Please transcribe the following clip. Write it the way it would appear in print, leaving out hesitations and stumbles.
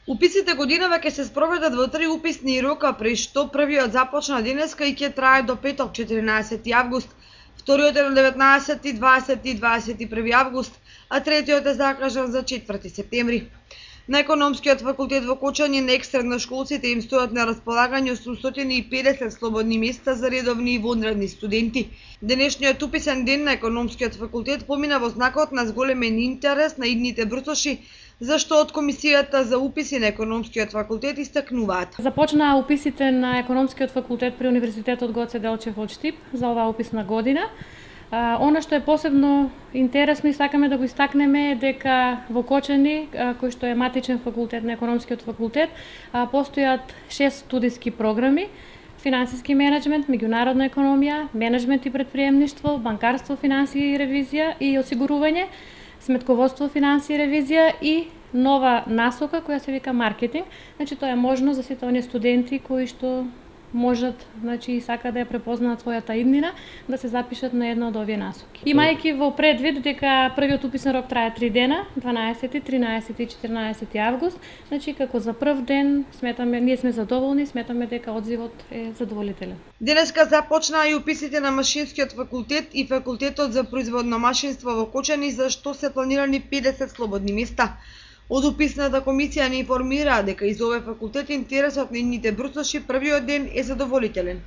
Уписите годинава ќе се спроведат во 3 уписни рока, при што првиот започна денеска и ќе трае до петок 14 август, вториот е на 19, 20 и 21 август, а третиот е закажан за 4 септември. На Економскиот факултет во Кочани на екстрадношколците им стојат на располагање 850 слободни места за редовни и вонредни студенти. Денешниот уписен ден на Економскиот факултет помина во знакот на зголемен интерес на идните брцоши, зашто од Комисијата за уписи на Економскиот факултет истакнуваат. Започнаа уписите на Економскиот факултет при Универзитетот Гоце Делчев од Штип за оваа уписна година. Она што е посебно интересно и сакаме да го истакнеме е дека во Кочани, кој што е матичен факултет на Економскиот факултет, постојат 6 студиски програми: финансиски менеджмент, меѓународна економија, менеджмент и претприемништво, банкарство, финансии и ревизија и осигурување, сметководство, финансии и ревизија и нова насока која се вика маркетинг. Значи тоа е можно за сите оние студенти кои што можат, значи и сакаат да ја препознаат својата иднина, да се запишат на една од овие насоки. Имајќи во предвид дека првиот уписен рок трае 3 дена, 12, 13 и 14 август, значи како за прв ден сметаме, ние сме задоволни, сметаме дека одзивот е задоволителен. Денеска започнаа и уписите на Машинскиот факултет и Факултетот за производно машинство во Кочани, за што се планирани 50 слободни места. Од уписната комисија не информираа дека и за овој факултет интересот на идните брцоши првиот ден е задоволителен.